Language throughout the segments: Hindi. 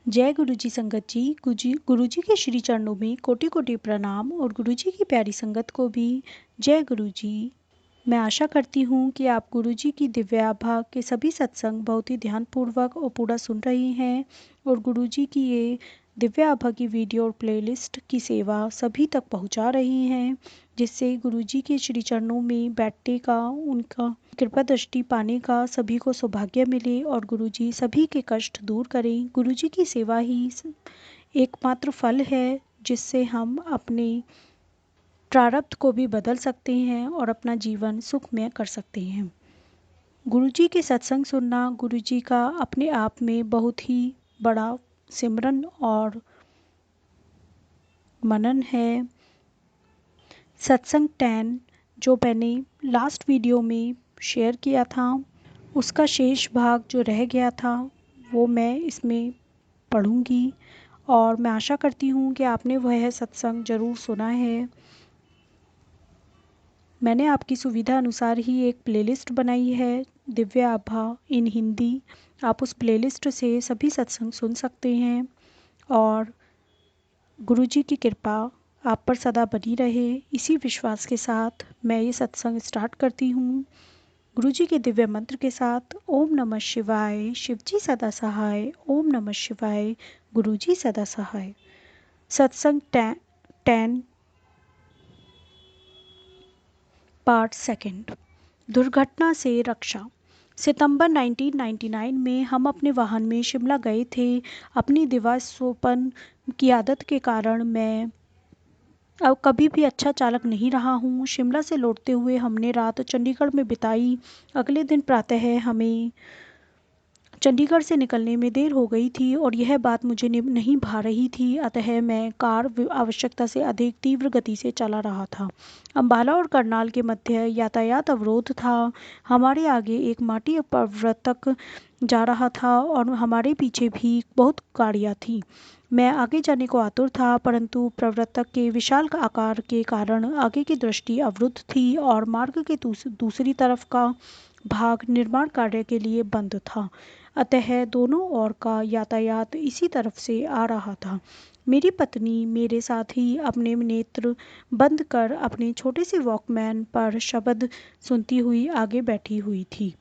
जय गुरु जी संगत जी। गुरु जी के श्री चरणों में कोटि कोटि प्रणाम और गुरु जी की प्यारी संगत को भी जय गुरु जी। मैं आशा करती हूँ कि आप गुरु जी की दिव्य आभा के सभी सत्संग बहुत ही ध्यानपूर्वक और पूरा सुन रहे हैं और गुरु जी की ये दिव्य आभा की वीडियो और प्लेलिस्ट की सेवा सभी तक पहुँचा रही हैं, जिससे गुरु जी के श्री चरणों में बैठने का, उनका कृपा दृष्टि पाने का सभी को सौभाग्य मिले और गुरु जी सभी के कष्ट दूर करें। गुरु जी की सेवा ही एकमात्र फल है जिससे हम अपने प्रारब्ध को भी बदल सकते हैं और अपना जीवन सुखमय कर सकते हैं। गुरु जी के सत्संग सुनना गुरु जी का अपने आप में बहुत ही बड़ा सिमरन और मनन है। सत्संग 10 जो मैंने लास्ट वीडियो में शेयर किया था, उसका शेष भाग जो रह गया था वो मैं इसमें पढ़ूंगी और मैं आशा करती हूँ कि आपने वह सत्संग ज़रूर सुना है। मैंने आपकी सुविधा अनुसार ही एक प्लेलिस्ट बनाई है, दिव्य आभा इन हिंदी। आप उस प्लेलिस्ट से सभी सत्संग सुन सकते हैं और गुरु जी की कृपा आप पर सदा बनी रहे, इसी विश्वास के साथ मैं ये सत्संग स्टार्ट करती हूँ गुरु जी के दिव्य मंत्र के साथ। ओम नमः शिवाय, शिव जी सदा सहाय। ओम नमः शिवाय, गुरु जी सदा सहाय। सत्संग 10 पार्ट सेकंड, दुर्घटना से रक्षा। सितंबर 1999 में हम अपने वाहन में शिमला गए थे। अपनी दिवास्वपन की आदत के कारण मैं अब कभी भी अच्छा चालक नहीं रहा हूँ। शिमला से लौटते हुए हमने रात चंडीगढ़ में बिताई। अगले दिन प्रातः हमें चंडीगढ़ से निकलने में देर हो गई थी और यह बात मुझे नहीं भा रही थी, अतः मैं कार आवश्यकता से अधिक तीव्र गति से चला रहा था। अम्बाला और करनाल के मध्य यातायात अवरोध था। हमारे आगे एक माटी प्रवर्तक जा रहा था और हमारे पीछे भी बहुत गाड़ियाँ थीं। मैं आगे जाने को आतुर था, परंतु प्रवर्तक के विशाल आकार के कारण आगे की दृष्टि अवरुद्ध थी और मार्ग के दूसरी तरफ का भाग निर्माण कार्य के लिए बंद था, अतः दोनों ओर का यातायात इसी तरफ से आ रहा था। मेरी पत्नी मेरे साथ ही अपने नेत्र बंद कर अपने छोटे से वॉकमैन पर शब्द सुनती हुई आगे बैठी हुई थी।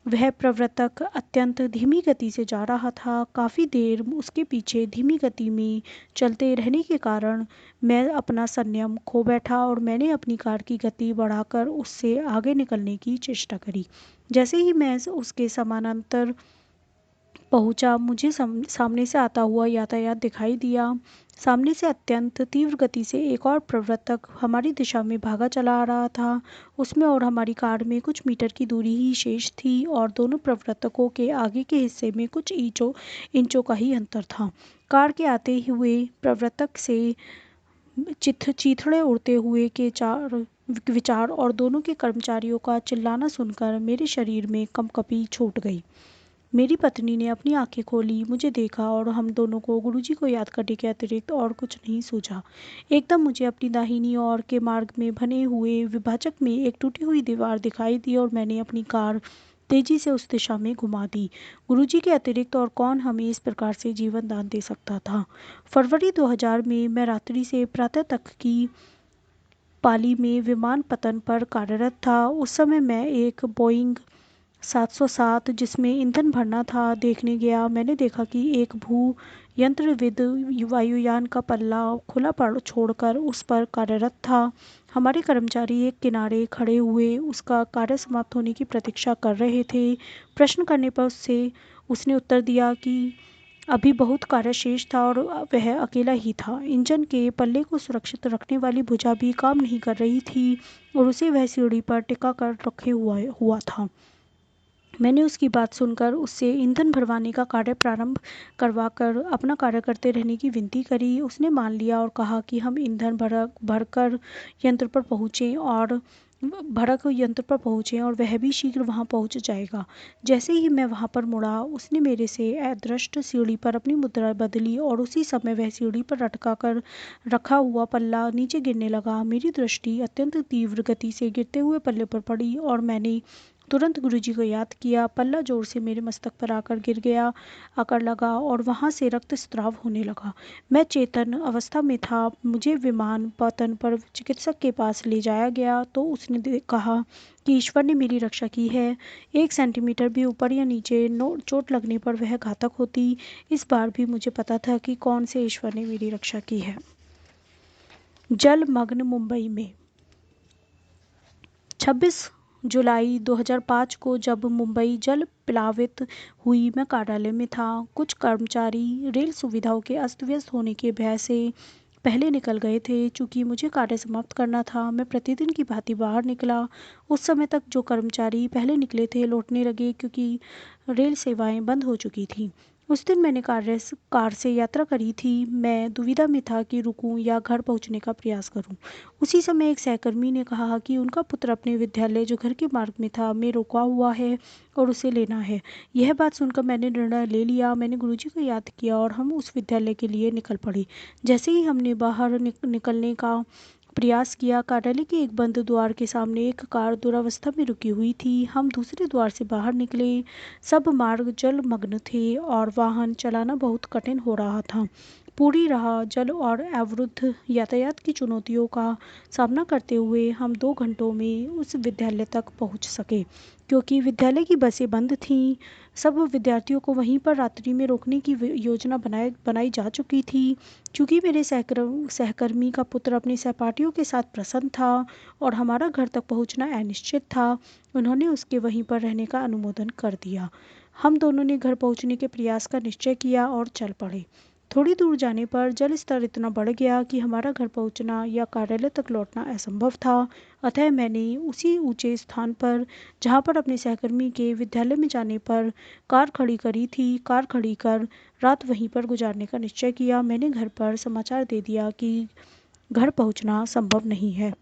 वह प्रवर्तक अत्यंत धीमी गति से जा रहा था। काफ़ी देर उसके पीछे धीमी गति में चलते रहने के कारण मैं अपना संयम खो बैठा और मैंने अपनी कार की गति बढ़ाकर उससे आगे निकलने की चेष्टा करी। जैसे ही मैं उसके समानांतर पहुंचा, मुझे सामने से आता हुआ यातायात दिखाई दिया। सामने से अत्यंत तीव्र गति से एक और प्रवर्तक हमारी दिशा में भागा चला आ रहा था। उसमें और हमारी कार में कुछ मीटर की दूरी ही शेष थी और दोनों प्रवर्तकों के आगे के हिस्से में कुछ इंचों का ही अंतर था। कार के आते हुए प्रवर्तक से चीथड़े उड़ते हुए के विचार और दोनों के कर्मचारियों का चिल्लाना सुनकर मेरे शरीर में कंपकपी छूट गई। मेरी पत्नी ने अपनी आंखें खोली, मुझे देखा और हम दोनों को गुरुजी को याद करने के अतिरिक्त और कुछ नहीं सूझा। एकदम मुझे अपनी दाहिनी ओर के मार्ग में बने हुए विभाजक में एक टूटी हुई दीवार दिखाई दी और मैंने अपनी कार तेजी से उस दिशा में घुमा दी। गुरुजी के अतिरिक्त और कौन हमें इस प्रकार से जीवन दान दे सकता था। फरवरी 2000 में मैं रात्रि से प्रातः तक की पाली में विमान पतन पर कार्यरत था। उस समय मैं एक बोइंग 707 जिसमें ईंधन भरना था देखने गया। मैंने देखा कि एक भू यंत्रविद वायुयान का पल्ला खुला पड़ छोड़कर उस पर कार्यरत था। हमारे कर्मचारी एक किनारे खड़े हुए उसका कार्य समाप्त होने की प्रतीक्षा कर रहे थे। प्रश्न करने पर उसने उत्तर दिया कि अभी बहुत कार्य शेष था और वह अकेला ही था। इंजन के पल्ले को सुरक्षित रखने वाली भुजा भी काम नहीं कर रही थी और उसे वह सीढ़ी पर टिका कर रखे हुआ था। मैंने उसकी बात सुनकर उससे ईंधन भरवाने का कार्य प्रारंभ करवाकर अपना कार्य करते रहने की विनती करी। उसने मान लिया और कहा कि हम ईंधन भरकर यंत्र पर पहुँचें और वह भी शीघ्र वहां पहुंच जाएगा। जैसे ही मैं वहां पर मुड़ा, उसने मेरे से अदृष्ट सीढ़ी पर अपनी मुद्रा बदली और उसी समय वह सीढ़ी पर लटका कर रखा हुआ पल्ला नीचे गिरने लगा। मेरी दृष्टि अत्यंत तीव्र गति से गिरते हुए पल्ले पर पड़ी और मैंने तुरंत गुरुजी को याद किया। पल्ला जोर से मेरे मस्तक पर आकर लगा और वहाँ से रक्तस्राव होने लगा। मैं चेतन अवस्था में था। मुझे विमान पतन पर चिकित्सक के पास ले जाया गया तो उसने कहा कि ईश्वर ने मेरी रक्षा की है। 1 सेंटीमीटर भी ऊपर या नीचे चोट लगने पर वह घातक होती। इस बार भी मुझे पता था कि कौन से ईश्वर ने मेरी रक्षा की है। जलमग्न मुंबई में 26 जुलाई 2005 को जब मुंबई जल प्लावित हुई, मैं कार्यालय में था। कुछ कर्मचारी रेल सुविधाओं के अस्त व्यस्त होने के भय से पहले निकल गए थे। चूंकि मुझे कार्य समाप्त करना था, मैं प्रतिदिन की भांति बाहर निकला। उस समय तक जो कर्मचारी पहले निकले थे लौटने लगे क्योंकि रेल सेवाएं बंद हो चुकी थीं। उस दिन मैंने कार से यात्रा करी थी। मैं दुविधा में था कि रुकूं या घर पहुंचने का प्रयास करूं। उसी समय एक सहकर्मी ने कहा कि उनका पुत्र अपने विद्यालय, जो घर के मार्ग में था, में रुका हुआ है और उसे लेना है। यह बात सुनकर मैंने निर्णय ले लिया। मैंने गुरुजी को याद किया और हम उस विद्यालय के लिए निकल पड़े। जैसे ही हमने बाहर निकलने का प्रयास किया, कार्यालय के एक बंद द्वार के सामने एक कार दुरावस्था में रुकी हुई थी। हम दूसरे द्वार से बाहर निकले। सब मार्ग जलमग्न थे और वाहन चलाना बहुत कठिन हो रहा था। पूरी राह जल और अवरुद्ध यातायात की चुनौतियों का सामना करते हुए हम 2 घंटों में उस विद्यालय तक पहुंच सके। क्योंकि विद्यालय की बसें बंद थीं, सब विद्यार्थियों को वहीं पर रात्रि में रोकने की योजना बनाई जा चुकी थी। चूँकि मेरे सहकर्मी का पुत्र अपने सहपाठियों के साथ प्रसन्न था और हमारा घर तक पहुंचना अनिश्चित था, उन्होंने उसके वहीं पर रहने का अनुमोदन कर दिया। हम दोनों ने घर पहुंचने के प्रयास का निश्चय किया और चल पड़े। थोड़ी दूर जाने पर जल स्तर इतना बढ़ गया कि हमारा घर पहुंचना या कार्यालय तक लौटना असंभव था। अतः मैंने उसी ऊंचे स्थान पर, जहां पर अपने सहकर्मी के विद्यालय में जाने पर कार खड़ी करी थी, कार खड़ी कर रात वहीं पर गुजारने का निश्चय किया। मैंने घर पर समाचार दे दिया कि घर पहुंचना संभव नहीं है।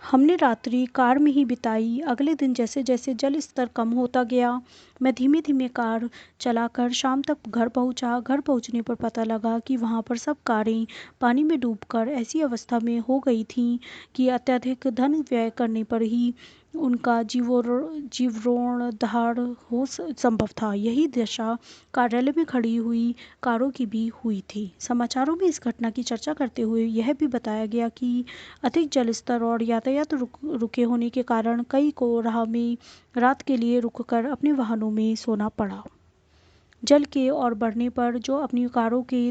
हमने रात्रि कार में ही बिताई। अगले दिन जैसे जैसे जल स्तर कम होता गया, मैं धीमे धीमे कार चलाकर शाम तक घर पहुंचा। घर पहुंचने पर पता लगा कि वहां पर सब कारें पानी में डूबकर ऐसी अवस्था में हो गई थीं कि अत्यधिक धन व्यय करने पर ही उनका जीर्णोद्धार हो संभव था। यही दशा कार्यालय में खड़ी हुई कारों की भी हुई थी। समाचारों में इस घटना की चर्चा करते हुए यह भी बताया गया कि अधिक जलस्तर और यातायात रुके होने के कारण कई को राह में रात के लिए रुककर अपने वाहनों में सोना पड़ा। जल के और बढ़ने पर जो अपनी कारों के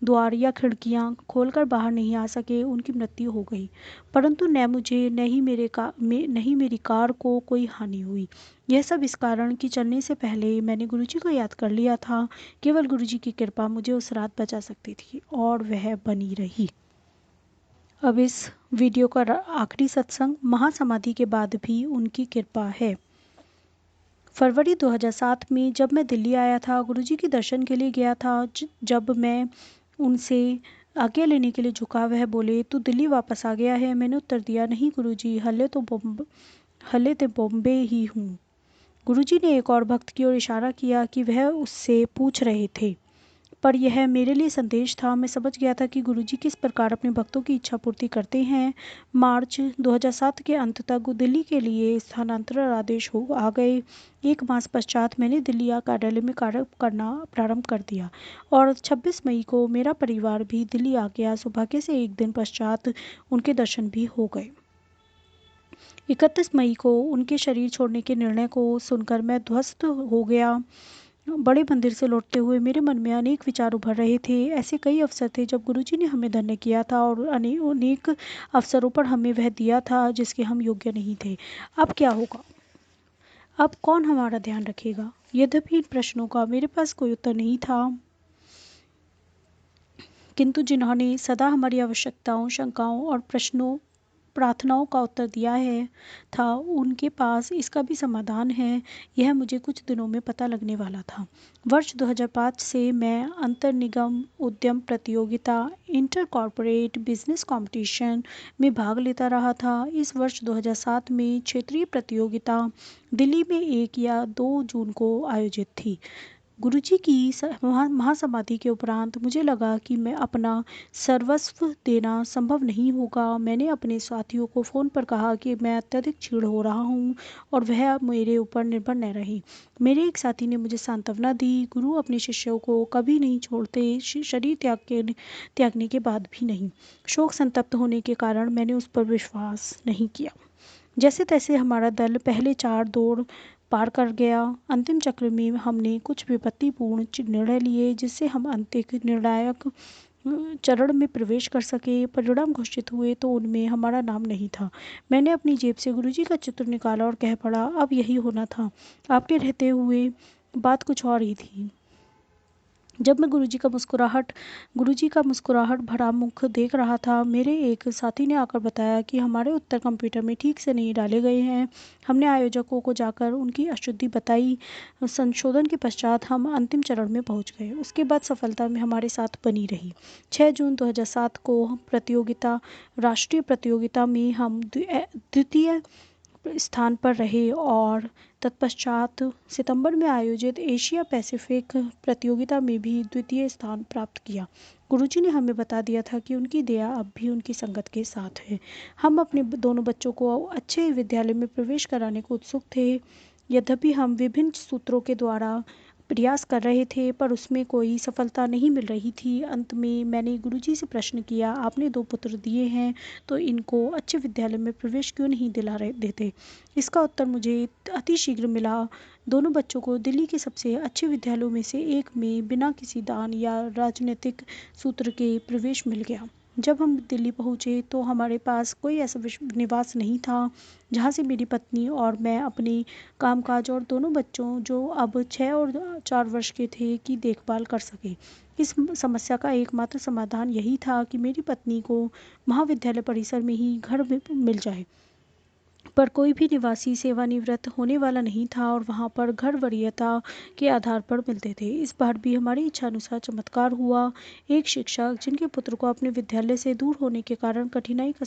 द्वार या खिड़कियां खोलकर बाहर नहीं आ सके, उनकी मृत्यु हो गई। परंतु न मुझे न ही मेरी कार को कोई हानि हुई। यह सब इस कारण कि चलने से पहले मैंने गुरुजी को याद कर लिया था। केवल गुरुजी की कृपा मुझे उस रात बचा सकती थी और वह बनी रही। अब इस वीडियो का आखिरी सत्संग, महासमाधि के बाद भी उनकी कृपा है। फरवरी 2007 में जब मैं दिल्ली आया था, गुरुजी के दर्शन के लिए गया था। जब मैं उनसे आज्ञा लेने के लिए झुका, वह बोले, तू दिल्ली वापस आ गया है? मैंने उत्तर दिया, नहीं गुरुजी, हले तो बॉम्बे ही हूँ। गुरुजी ने एक और भक्त की ओर इशारा किया कि वह उससे पूछ रहे थे, पर यह मेरे लिए संदेश था। मैं समझ गया था कि गुरुजी किस प्रकार अपने भक्तों की इच्छा पूर्ति करते हैं। मार्च 2007 के अंत तक दिल्ली के लिए स्थानांतरण आदेश आ गए। 1 मास पश्चात मैंने दिल्ली कार्यालय में कार्य करना प्रारंभ कर दिया और 26 मई को मेरा परिवार भी दिल्ली आ गया। सौभाग्य से एक दिन पश्चात उनके दर्शन भी हो गए। 31 मई को उनके शरीर छोड़ने के निर्णय को सुनकर मैं ध्वस्त हो गया। बड़े मंदिर से लौटते हुए मेरे मन में अनेक विचार उभर रहे थे। ऐसे कई अवसर थे जब गुरुजी ने हमें धन्य किया था और अनेक अवसरों पर हमें वह दिया था जिसके हम योग्य नहीं थे। अब क्या होगा? अब कौन हमारा ध्यान रखेगा? यद्यपि इन प्रश्नों का मेरे पास कोई उत्तर नहीं था, किंतु जिन्होंने सदा हमारी आवश्यकताओं, शंकाओं और प्रार्थनाओं का उत्तर दिया था, उनके पास इसका भी समाधान है। यह मुझे कुछ दिनों में पता लगने वाला था। वर्ष 2005 से मैं अंतर निगम उद्यम प्रतियोगिता, इंटर कॉर्पोरेट बिजनेस कंपटीशन में भाग लेता रहा था। इस वर्ष 2007 में क्षेत्रीय प्रतियोगिता दिल्ली में 1 या 2 जून को आयोजित थी। गुरुजी की महासमाधि के उपरांत मुझे लगा कि मैं अपना सर्वस्व देना संभव नहीं होगा। मैंने अपने साथियों को फ़ोन पर कहा कि मैं अत्यधिक क्षीण हो रहा हूँ और वह अब मेरे ऊपर निर्भर न रहे। मेरे एक साथी ने मुझे सांत्वना दी, गुरु अपने शिष्यों को कभी नहीं छोड़ते, शरीर त्यागने के बाद भी नहीं। शोक संतप्त होने के कारण मैंने उस पर विश्वास नहीं किया। जैसे तैसे हमारा दल पहले 4 दौड़ पार कर गया। अंतिम चक्र में हमने कुछ विपत्तिपूर्ण निर्णय लिए जिससे हम अंतिम निर्णायक चरण में प्रवेश कर सके। परिणाम घोषित हुए तो उनमें हमारा नाम नहीं था। मैंने अपनी जेब से गुरुजी का चित्र निकाला और कह पड़ा, अब यही होना था। आपके रहते हुए बात कुछ और ही थी। जब मैं गुरुजी का मुस्कुराहट भरा मुख देख रहा था, मेरे एक साथी ने आकर बताया कि हमारे उत्तर कंप्यूटर में ठीक से नहीं डाले गए हैं। हमने आयोजकों को जाकर उनकी अशुद्धि बताई। संशोधन के पश्चात हम अंतिम चरण में पहुंच गए। उसके बाद सफलता में हमारे साथ बनी रही। 6 जून 2007 को राष्ट्रीय प्रतियोगिता में हम द्वितीय स्थान पर रहे और तत्पश्चात सितंबर में आयोजित एशिया पैसिफिक प्रतियोगिता में भी द्वितीय स्थान प्राप्त किया। गुरुजी ने हमें बता दिया था कि उनकी दया अब भी उनकी संगत के साथ है। हम अपने दोनों बच्चों को अच्छे विद्यालय में प्रवेश कराने को उत्सुक थे। यद्यपि हम विभिन्न सूत्रों के द्वारा प्रयास कर रहे थे पर उसमें कोई सफलता नहीं मिल रही थी। अंत में मैंने गुरुजी से प्रश्न किया, आपने 2 पुत्र दिए हैं तो इनको अच्छे विद्यालय में प्रवेश क्यों नहीं देते? इसका उत्तर मुझे अतिशीघ्र मिला। दोनों बच्चों को दिल्ली के सबसे अच्छे विद्यालयों में से एक में बिना किसी दान या राजनीतिक सूत्र के प्रवेश मिल गया। जब हम दिल्ली पहुंचे तो हमारे पास कोई ऐसा निवास नहीं था जहां से मेरी पत्नी और मैं अपने कामकाज और दोनों बच्चों जो अब 6 और 4 वर्ष के थे की देखभाल कर सके। इस समस्या का एकमात्र समाधान यही था कि मेरी पत्नी को महाविद्यालय परिसर में ही घर मिल जाए। पर कोई भी निवासी सेवानिवृत्त होने वाला नहीं था और वहाँ पर घर वरीयता के आधार पर मिलते थे। इस बार भी हमारी इच्छानुसार चमत्कार हुआ। एक शिक्षक जिनके पुत्र को अपने विद्यालय से दूर होने के कारण कठिनाई का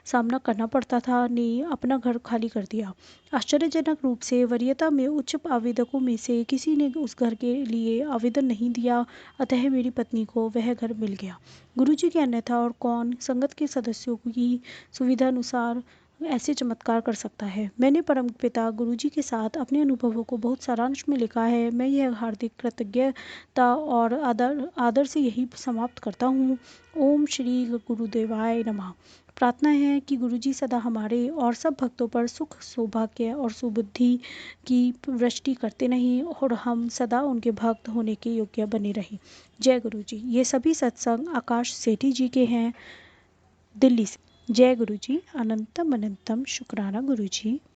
सामना करना पड़ता था ने अपना घर खाली कर दिया। आश्चर्यजनक रूप से वरीयता में उच्च आवेदकों में से किसी ने उस घर के लिए आवेदन नहीं दिया, अतः मेरी पत्नी को वह घर मिल गया। गुरुजी के अन्यथा और कौन संगत के सदस्यों की सुविधा अनुसार ऐसे चमत्कार कर सकता है। मैंने परमपिता गुरुजी के साथ अपने अनुभवों को बहुत सारांश में लिखा है। मैं यह हार्दिक कृतज्ञता और आदर से यही समाप्त करता हूँ। ओम श्री गुरुदेवाय नमः। प्रार्थना है कि गुरुजी सदा हमारे और सब भक्तों पर सुख, सौभाग्य और सुबुद्धि की वृष्टि करते रहें और हम सदा उनके भक्त होने के योग्य बने रहें। जय गुरुजी। ये सभी सत्संग आकाश सेठी जी के हैं, दिल्ली से। जय गुरुजी। अनंतम अनंतम शुक्राना गुरुजी।